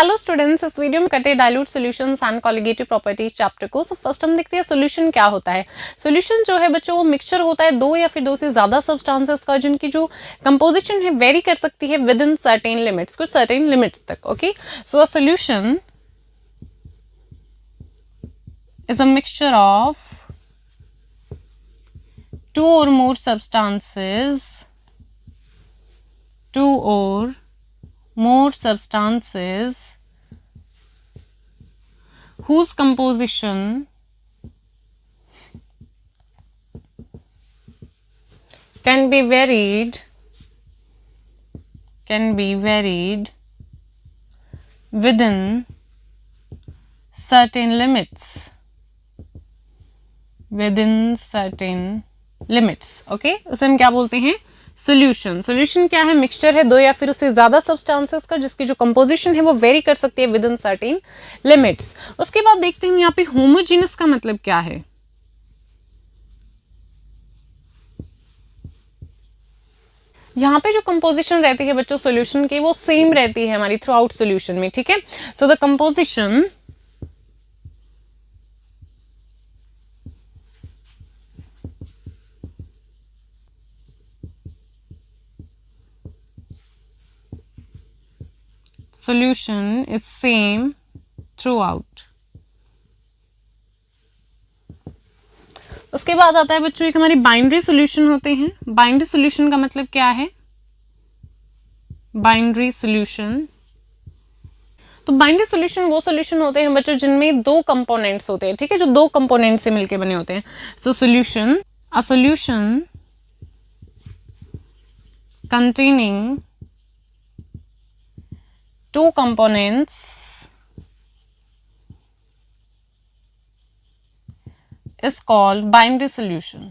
Hello students, इस video में करते हैं dilute solutions and colligative properties chapter को। सो फर्स्ट हम देखते हैं सोल्यूशन क्या होता है। सोल्यूशन जो है बच्चों वो मिक्सचर होता है दो या फिर दो से ज्यादा सब्सटेंसेस का, जिनकी जो कंपोजिशन है वेरी कर सकती है विद इन सर्टेन लिमिट्स, कुछ सर्टेन लिमिट्स तक। Okay, so a solution is a mixture of two or more substances, two or more substances whose composition can be varied within certain limits, okay, उसे हम क्या बोलते हैं? Solution. Solution क्या है? Mixture है दो या फिर उससे ज्यादा सब्सटेंसेस का, जिसकी जो कंपोजिशन है वो वेरी कर सकती है विद इन सर्टेन लिमिट्स। उसके बाद देखते हैं यहाँ पे होमोजीनस का मतलब क्या है। यहाँ पे जो कंपोजिशन रहती है बच्चों सोल्यूशन की वो सेम रहती है हमारी थ्रू आउट सोल्यूशन में, ठीक है। So the composition solution is same throughout। उसके बाद आता है बच्चों एक हमारी बाइनरी सॉल्यूशन होते हैं। बाइनरी सॉल्यूशन का मतलब क्या है? बाइनरी सॉल्यूशन, तो बाइनरी सॉल्यूशन वो सॉल्यूशन होते हैं बच्चों जिनमें दो कंपोनेंट्स होते हैं, ठीक है, जो दो कंपोनेंट से मिलके बने होते हैं। So solution, a solution containing two components is called binary solution।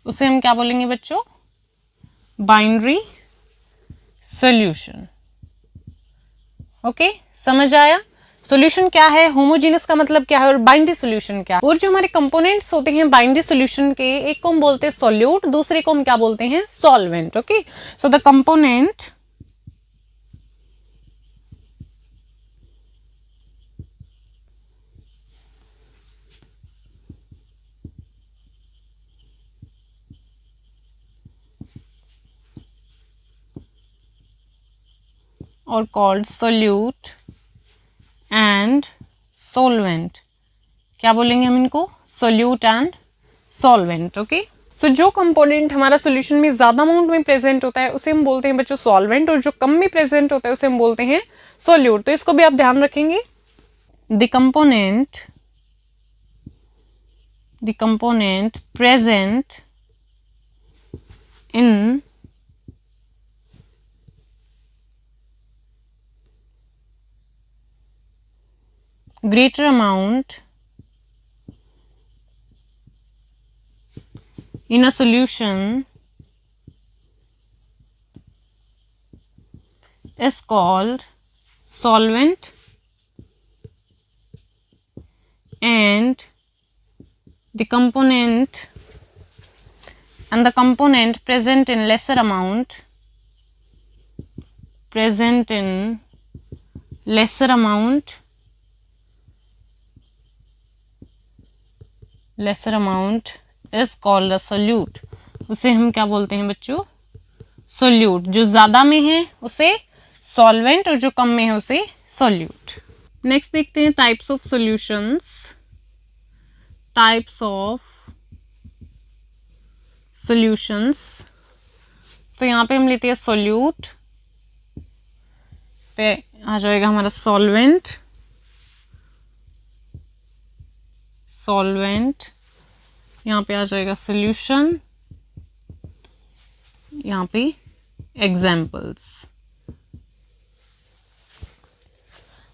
उसे हम क्या बोलेंगे बच्चों? Binary solution. ओके, समझ आया? सॉल्यूशन क्या है, होमोजीनस का मतलब क्या है, और बाइनरी सॉल्यूशन क्या है। और जो हमारे कंपोनेंट्स होते हैं बाइनरी सॉल्यूशन के, एक को हम बोलते हैं सॉल्यूट, दूसरे को हम क्या बोलते हैं? Solvent. Okay, so the component और कॉल्ड सोल्यूट एंड सॉल्वेंट। क्या बोलेंगे हम इनको? Solute and solvent. ओके, सो जो कंपोनेंट हमारा सॉल्यूशन में ज्यादा अमाउंट में प्रेजेंट होता है उसे हम बोलते हैं बच्चों सॉल्वेंट, और जो कम में प्रेजेंट होता है उसे हम बोलते हैं सोल्यूट। तो इसको भी आप ध्यान रखेंगे। The component present in greater amount in a solution is called solvent, and the component present in lesser amount is called a solute। उसे हम क्या बोलते हैं बच्चों? सोल्यूट। जो ज्यादा में है उसे सॉल्वेंट और जो कम में है उसे सोल्यूट। नेक्स्ट देखते हैं टाइप्स ऑफ सॉल्यूशंस। तो यहाँ पे हम लेते हैं सोल्यूट, पे आ जाएगा हमारा सॉल्वेंट, यहाँ पे आ जाएगा सॉल्यूशन, यहाँ पे एग्जाम्पल्स।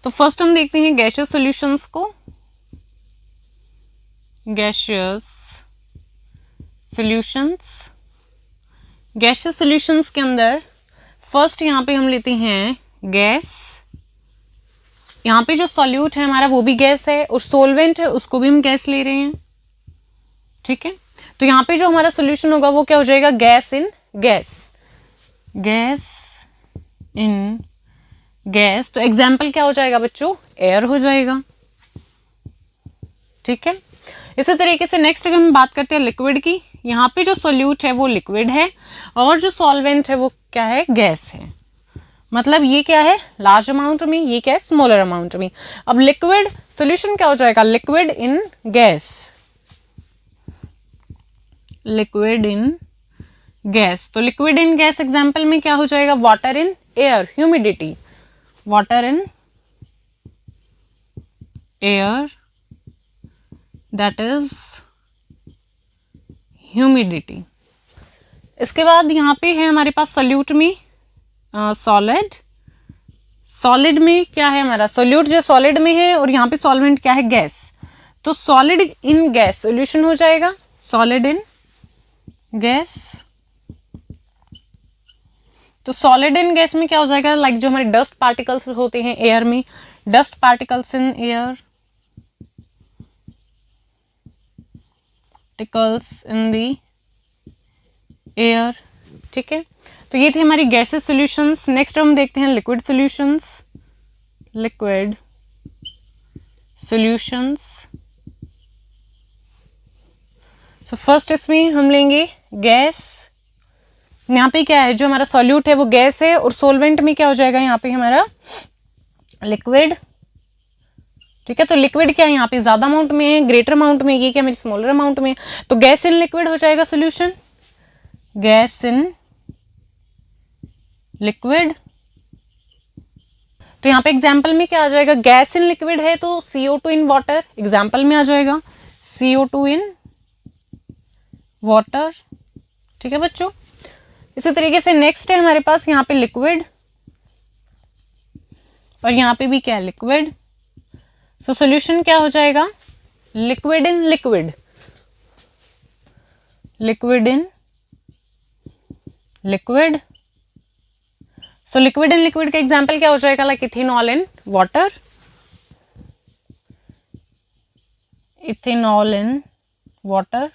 तो फर्स्ट हम देखते हैं गैसियस सॉल्यूशंस को। गैसियस सॉल्यूशंस के अंदर फर्स्ट यहाँ पे हम लेते हैं गैस। यहाँ पे जो सॉल्यूट है हमारा वो भी गैस है, और सोलवेंट है उसको भी हम गैस ले रहे हैं, ठीक है। तो यहाँ पे जो हमारा सॉल्यूशन होगा वो क्या हो जाएगा? गैस इन गैस, तो एग्जाम्पल क्या हो जाएगा बच्चों, एयर हो जाएगा। ठीक है, इसी तरीके से नेक्स्ट अगर हम बात करते हैं लिक्विड की, यहाँ पे जो सोल्यूट है वो लिक्विड है और जो सॉल्वेंट है वो क्या है, गैस है। मतलब ये क्या है, लार्ज अमाउंट में, ये क्या है, स्मॉलर अमाउंट में। अब लिक्विड सॉल्यूशन क्या हो जाएगा, liquid in gas, liquid in gas. तो लिक्विड इन गैस एग्जांपल में क्या हो जाएगा, water in air, humidity, water in air that is humidity. इसके बाद यहाँ पे है हमारे पास सोल्यूट में सॉलिड, सॉलिड में क्या है हमारा, सोल्यूट जो सॉलिड में है और यहाँ पे सॉल्वेंट क्या है, गैस। तो सॉलिड इन गैस सोल्यूशन हो जाएगा, सॉलिड इन गैस। तो सॉलिड इन गैस में क्या हो जाएगा, लाइक जो हमारे डस्ट पार्टिकल्स होते हैं एयर में, dust particles in air, particles in the air. ठीक है, तो ये थे हमारी गैसेस सॉल्यूशंस। नेक्स्ट हम देखते हैं लिक्विड सॉल्यूशंस, लिक्विड सॉल्यूशंस। तो फर्स्ट इसमें हम लेंगे गैस। यहाँ पे क्या है, जो हमारा सॉल्यूट है वो गैस है और सोलवेंट में क्या हो जाएगा यहाँ पे हमारा लिक्विड। ठीक है, तो लिक्विड क्या है यहाँ पे ज्यादा अमाउंट में है, ग्रेटर अमाउंट में, ये क्या मेरी स्मॉलर अमाउंट में। तो गैस इन लिक्विड हो जाएगा सोल्यूशन, गैस इन लिक्विड। तो यहाँ पे एग्जाम्पल में क्या आ जाएगा, गैस इन लिक्विड है तो CO2 इन वाटर, एग्जाम्पल में आ जाएगा CO2 इन वाटर। ठीक है बच्चों, इसी तरीके से नेक्स्ट है हमारे पास यहाँ पे लिक्विड और यहाँ पे भी क्या है, लिक्विड। सो सॉल्यूशन क्या हो जाएगा, liquid in liquid, liquid in liquid. So liquid in liquid का एग्जाम्पल क्या हो जाएगा, like ethanol in water, ethanol in water.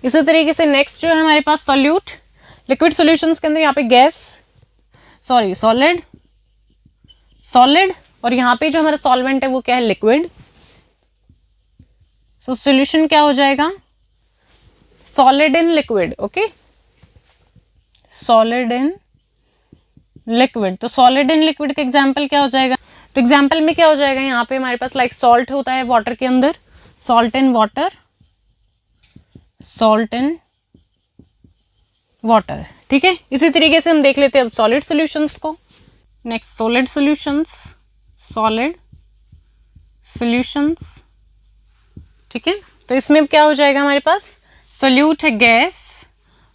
इसी तरीके से नेक्स्ट जो है हमारे पास सॉल्यूट, लिक्विड सॉल्यूशंस के अंदर यहाँ पे गैस, सॉरी सॉलिड, सॉलिड, और यहाँ पे जो हमारा सॉल्वेंट है वो क्या है, लिक्विड। सो सॉल्यूशन क्या हो जाएगा, solid in liquid. Okay, solid in liquid. तो सॉलिड इन लिक्विड का एग्जाम्पल क्या हो जाएगा, तो एग्जाम्पल में क्या हो जाएगा, यहाँ पे हमारे पास लाइक सॉल्ट होता है वाटर के अंदर, salt in water, salt in water. ठीक है, इसी तरीके से हम देख लेते हैं अब सॉलिड सॉल्यूशंस को। Next solid solutions, solid solutions. ठीक है, तो इसमें क्या हो जाएगा हमारे पास, सोल्यूट है गैस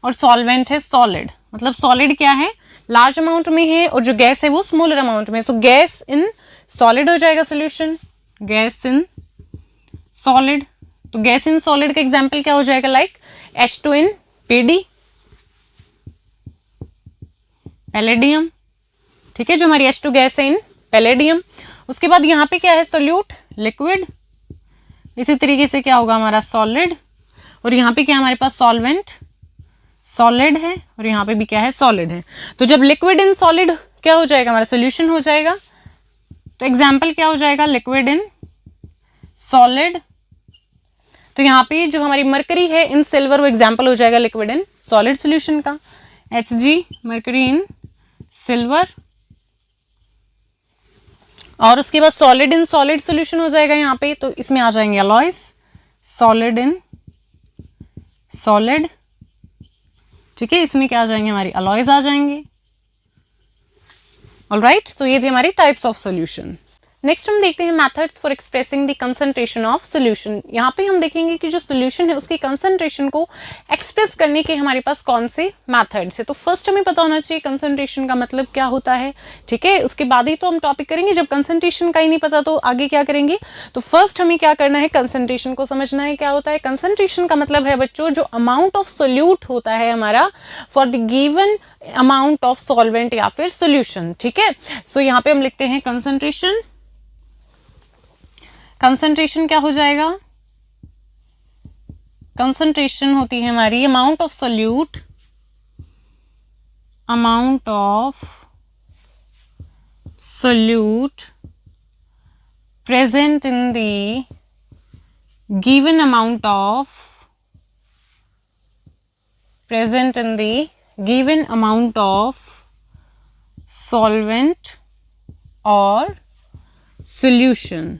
और सॉल्वेंट है सॉलिड। मतलब सॉलिड क्या है, लार्ज अमाउंट में है और जो गैस है वो स्मॉलर अमाउंट में। सो गैस इन सॉलिड हो जाएगा सोल्यूशन, गैस इन सॉलिड। तो गैस इन सॉलिड का एग्जांपल क्या हो जाएगा, लाइक H2 इन PD, पैलेडियम। ठीक है, जो हमारी H2 गैस है इन पैलेडियम। उसके बाद यहाँ पे क्या है, सोल्यूट लिक्विड। इसी तरीके से क्या होगा हमारा सॉलिड, और यहाँ पे क्या हमारे पास सॉल्वेंट सॉलिड है और यहाँ पे भी क्या है, सॉलिड है। तो जब लिक्विड इन सॉलिड क्या हो जाएगा, हमारा सोल्यूशन हो जाएगा। तो एग्जाम्पल क्या हो जाएगा, लिक्विड इन सॉलिड। तो यहाँ पे जो हमारी मरकरी है इन सिल्वर, वो एग्जाम्पल हो जाएगा लिक्विड इन सॉलिड सोल्यूशन का, Hg मरकरी इन सिल्वर। और उसके बाद सॉलिड इन सॉलिड सोल्यूशन हो जाएगा यहाँ पे, तो इसमें आ जाएंगे अलॉयज, सॉलिड इन सॉलिड। ठीक है, इसमें क्या आ जाएंगे, हमारी अलॉयज आ जाएंगे। ऑलराइट, तो ये थे हमारी टाइप्स ऑफ सॉल्यूशन। नेक्स्ट हम देखते हैं methods for expressing the concentration of solution. यहाँ पे हम देखेंगे कि जो सॉल्यूशन है उसकी कंसंट्रेशन को एक्सप्रेस करने के हमारे पास कौन से मेथड्स है। तो फर्स्ट हमें पता होना चाहिए कंसंट्रेशन का मतलब क्या होता है। ठीक है, उसके बाद ही तो हम टॉपिक करेंगे। जब कंसंट्रेशन का ही नहीं पता तो आगे क्या करेंगे। तो फर्स्ट हमें क्या करना है, कंसंट्रेशन को समझना है क्या होता है। कंसंट्रेशन का मतलब है बच्चों जो अमाउंट ऑफ सोल्यूट होता है हमारा for the given amount of solvent या फिर सोल्यूशन। ठीक है, सो यहाँ पे हम लिखते हैं कंसंट्रेशन। कंसंट्रेशन क्या हो जाएगा, कंसंट्रेशन होती है हमारी amount of solute, amount of solute present in the given amount of solvent और solution.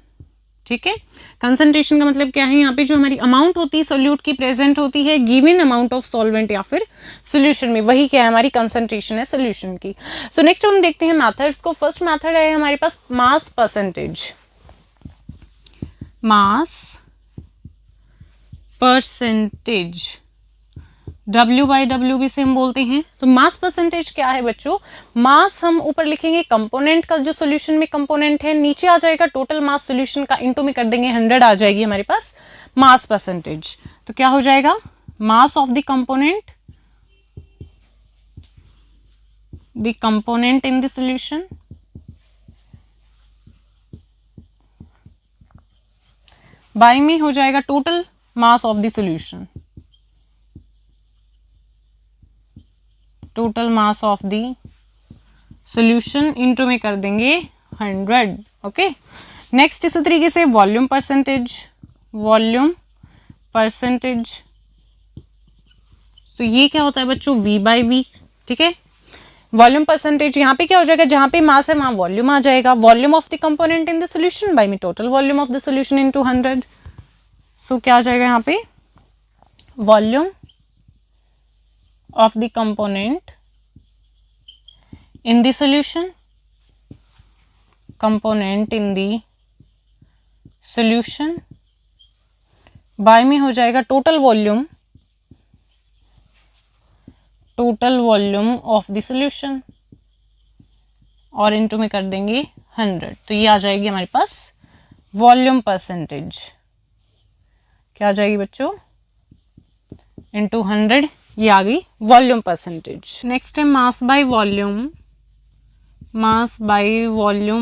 ठीक है, कंसंट्रेशन का मतलब क्या है, यहाँ पे जो हमारी अमाउंट होती है सोल्यूट की प्रेजेंट होती है गिवन अमाउंट ऑफ सॉल्वेंट या फिर सोल्यूशन में, वही क्या है हमारी कंसंट्रेशन है सोल्यूशन की. सो नेक्स्ट हम देखते हैं मेथड्स को. फर्स्ट मेथड है हमारे पास मास परसेंटेज. W/W भी से हम बोलते हैं. तो मास परसेंटेज क्या है बच्चों, मास हम ऊपर लिखेंगे कंपोनेंट का जो सॉल्यूशन में कंपोनेंट है, नीचे आ जाएगा टोटल मास सॉल्यूशन का, इनटू में कर देंगे 100 आ जाएगी हमारे पास मास परसेंटेज. तो क्या हो जाएगा, mass of the component in the solution by में हो जाएगा total mass of the solution. Total mass of the solution into में कर देंगे 100. ओके, नेक्स्ट इसी तरीके से वॉल्यूम परसेंटेज. तो ये क्या होता है बच्चों, V/V. ठीक है, वॉल्यूम परसेंटेज यहाँ पे क्या हो जाएगा, जहां पे मास है वहां वॉल्यूम आ जाएगा. Volume of the component in the solution by में total volume of the solution into 100. So क्या आ जाएगा यहाँ पे, volume of the component in the solution by में हो जाएगा total volume of the solution और इनटू में कर देंगे 100. तो ये आ जाएगी हमारे पास वॉल्यूम परसेंटेज. क्या आ जाएगी बच्चों, इनटू 100. ये आ गई वॉल्यूम परसेंटेज. नेक्स्ट है मास by volume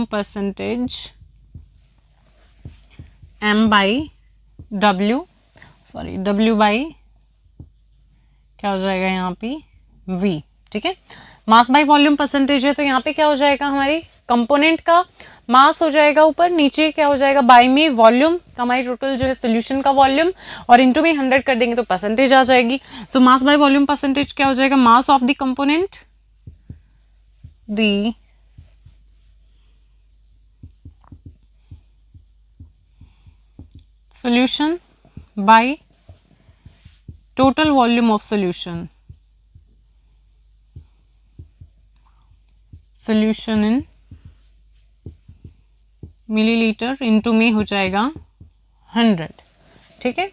percentage, W by क्या हो जाएगा यहाँ पे V. ठीक है, मास बाय वॉल्यूम परसेंटेज है तो यहाँ पे क्या हो जाएगा, हमारी कंपोनेंट का मास हो जाएगा ऊपर, नीचे क्या हो जाएगा बाय में वॉल्यूम, हमारी टोटल जो है सोल्यूशन का वॉल्यूम, और इनटू में 100 कर देंगे तो परसेंटेज आ जाएगी. So mass by volume percentage क्या हो जाएगा, mass of the component the solution by total volume of solution in millilitre into में हो जाएगा 100. ठीक है,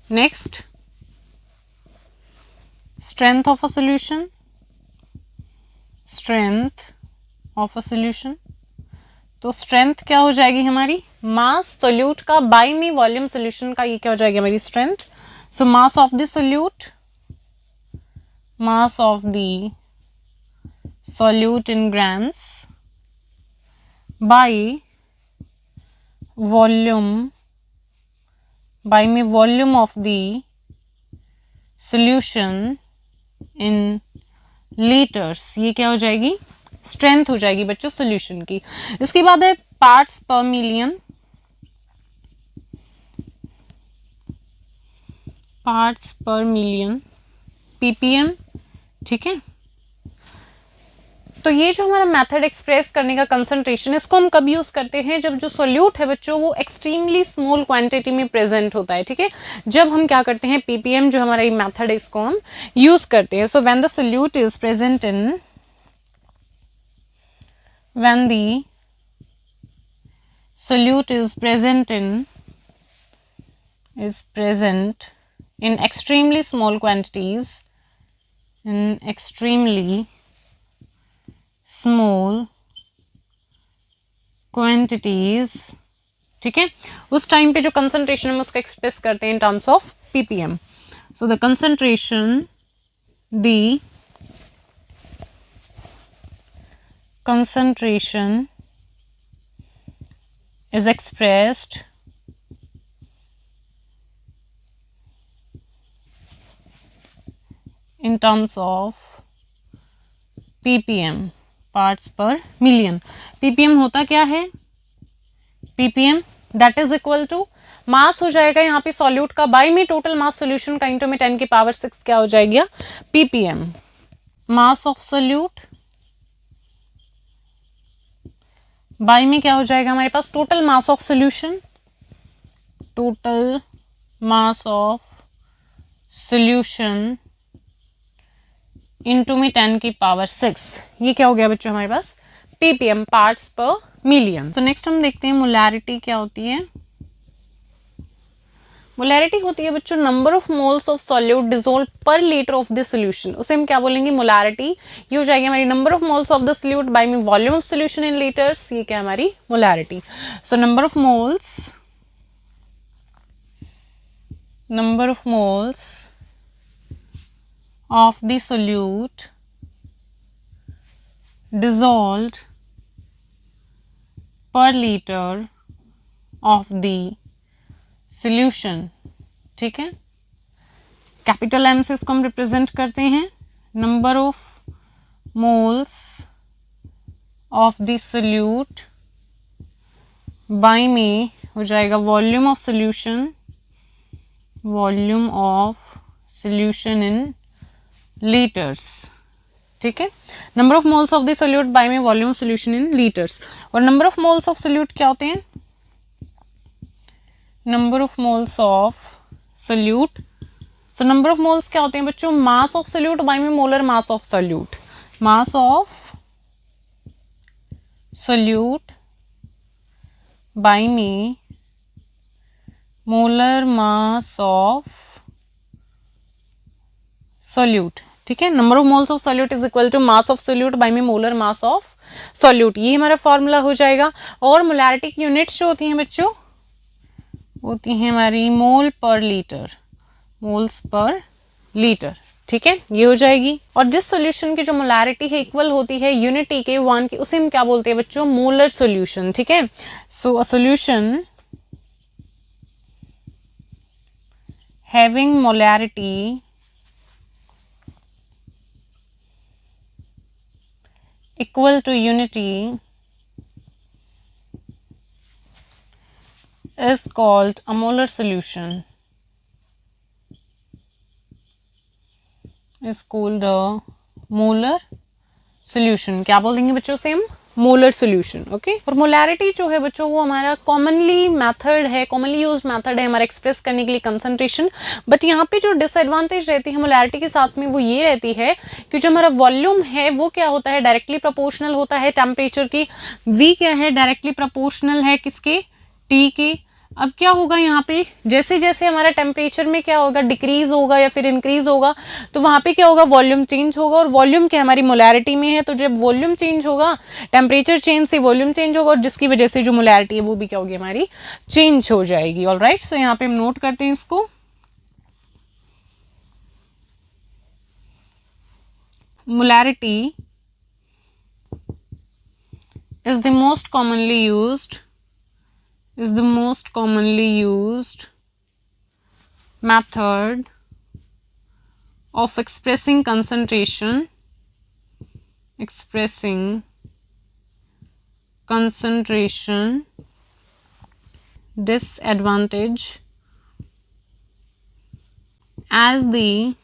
next strength of a solution. तो स्ट्रेंथ क्या हो जाएगी हमारी, मास सोल्यूट का बाय में वॉल्यूम सोल्यूशन का, ये क्या हो जाएगी हमारी strength. So mass of the solute in grams by में volume of the solution in litres. ये क्या हो जाएगी, स्ट्रेंथ हो जाएगी बच्चों सॉल्यूशन की. इसके बाद है पार्ट्स पर मिलियन. ppm. ठीक है, तो ये जो हमारा मेथड एक्सप्रेस करने का कंसंट्रेशन, इसको हम कब यूज करते हैं, जब जो सोल्यूट है बच्चों वो एक्सट्रीमली स्मॉल क्वांटिटी में प्रेजेंट होता है. ठीक है, जब हम क्या करते हैं, ppm जो हमारा ये मेथड है इसको हम यूज करते हैं. So when the solute is present in when the solute is present in extremely small quantities, ठीक है, उस टाइम पे जो कंसंट्रेशन हम उसको एक्सप्रेस करते हैं in terms of ppm. So the concentration is expressed in terms of ppm. Parts per million. ppm होता क्या है, ppm that is equal to mass हो जाएगा यहाँ पे सॉल्यूट का बाय में टोटल मास सॉल्यूशन का इंटू में 10 की पावर 6 क्या हो जाएगा, ppm। Mass of solute by में क्या हो जाएगा हमारे पास total mass of solution, total mass of solution into में 10 की पावर 6, ये क्या हो गया बच्चों हमारे पास ppm पार्ट्स पर मिलियन। तो नेक्स्ट हम देखते हैं मोलैरिटी क्या होती है। मोलैरिटी होती है बच्चों number of moles of solute dissolve per litre of the solution, उसे हम क्या बोलेंगे मोलैरिटी। ये हो जाएगी हमारी number of moles of the solute by में volume of solution in litres, ये क्या हमारी molarity. So number of moles of the solute dissolved per liter of the solution, ठीक है। कैपिटल एम से इसको हम रिप्रेजेंट करते हैं, number of moles of the solute by में हो जाएगा volume of solution in litres, ठीक है। Number of moles of the solute by में वॉल्यूम सोल्यूशन इन लीटर्स। और number of moles of solute क्या होते हैं, number of moles of solute. So number of moles क्या होते हैं बच्चों, मास ऑफ सोल्यूट बाय में molar mass of solute, mass of solute by में मोलर मास ऑफ सोल्यूट, ठीक है। Number of moles of solute is equal to mass of solute by में molar mass of solute, ये हमारा formula हो जाएगा। और मोलैरिटी की यूनिट्स जो होती हैं बच्चों होती हैं हमारी मोल पर लीटर, मोल्स पर लीटर, ठीक है, ये हो जाएगी। और जिस सॉल्यूशन की जो मोलैरिटी है इक्वल होती है यूनिट टी के 1 की, उसे हम क्या बोलते हैं बच्चों, मोलर सॉल्यूशन, ठीक है। So a solution having molarity equal to unity is called a molar solution, is called a molar solution। क्या बोलेंगे बच्चों से हम, मोलर सोल्यूशन, ओके। और मोलैरिटी जो है बच्चों वो हमारा कॉमनली मेथड है, कॉमनली यूज मेथड है हमारा एक्सप्रेस करने के लिए कंसंट्रेशन। बट यहाँ पे जो डिसएडवांटेज रहती है मोलैरिटी के साथ में वो ये रहती है कि जो हमारा वॉल्यूम है वो क्या होता है, डायरेक्टली प्रोपोर्शनल होता है टेम्परेचर की। वी क्या है, डायरेक्टली प्रोपोर्शनल है किसके, टी के। अब क्या होगा यहाँ पे, जैसे जैसे हमारा टेम्परेचर में क्या होगा, डिक्रीज होगा या फिर इंक्रीज होगा, तो वहाँ पे क्या होगा, वॉल्यूम चेंज होगा। और वॉल्यूम क्या हमारी मोलैरिटी में है, तो जब वॉल्यूम चेंज होगा, टेम्परेचर चेंज से वॉल्यूम चेंज होगा, और जिसकी वजह से जो मोलैरिटी है वो भी क्या होगी हमारी, चेंज हो जाएगी। ऑलराइट, सो यहाँ पे हम नोट करते हैं इसको। Molarity is the most commonly used method of expressing concentration disadvantage as the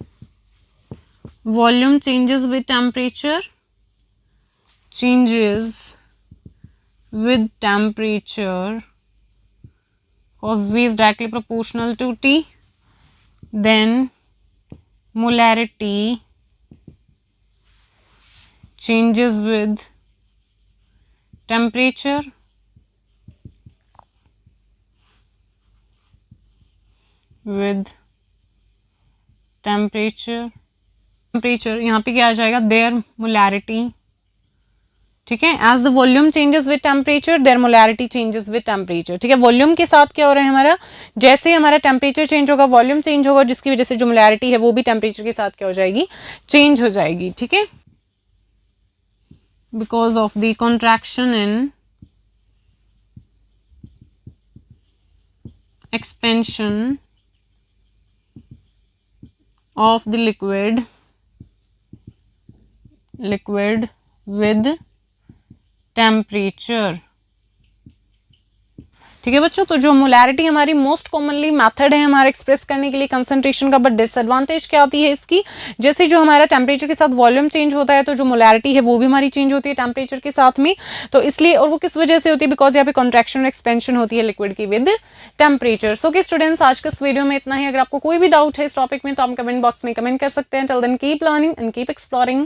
volume changes with temperature, cos V is directly proportional to T, then molarity changes with temperature, यहाँ पे क्या आ जाएगा, देयर मोलैरिटी, ठीक है। As the volume changes with temperature their molarity changes with temperature, ठीक है। Volume के साथ क्या हो रहा है हमारा, जैसे हमारा टेम्परेचर चेंज होगा वॉल्यूम चेंज होगा, जिसकी वजह से जो मोलैरिटी है वो भी टेम्परेचर के साथ क्या हो जाएगी, चेंज हो जाएगी, ठीक है। Because of the contraction in expansion of the liquid with temperature. ठीक है बच्चों, तो जो मोलैरिटी हमारी मोस्ट कॉमनली मेथड है हमारा एक्सप्रेस करने के लिए कंसंट्रेशन का, बट डिसएडवांटेज क्या होती है इसकी, जैसे जो हमारा टेम्परेचर के साथ वॉल्यूम चेंज होता है तो जो मोलैरिटी है वो भी हमारी चेंज होती है टेम्परेचर के साथ में, तो इसलिए, और वो किस वजह से होती है, बिकॉज यहाँ पे कॉन्ट्रैक्शन और एक्सपेंशन होती है लिक्विड की विद टेम्परेचर। सो कि स्टूडेंट्स आज के इस वीडियो में इतना ही। अगर आपको कोई भी डाउट है इस टॉपिक में तो आप कमेंट बॉक्स में कमेंट कर सकते हैं। Till then keep learning and keep exploring.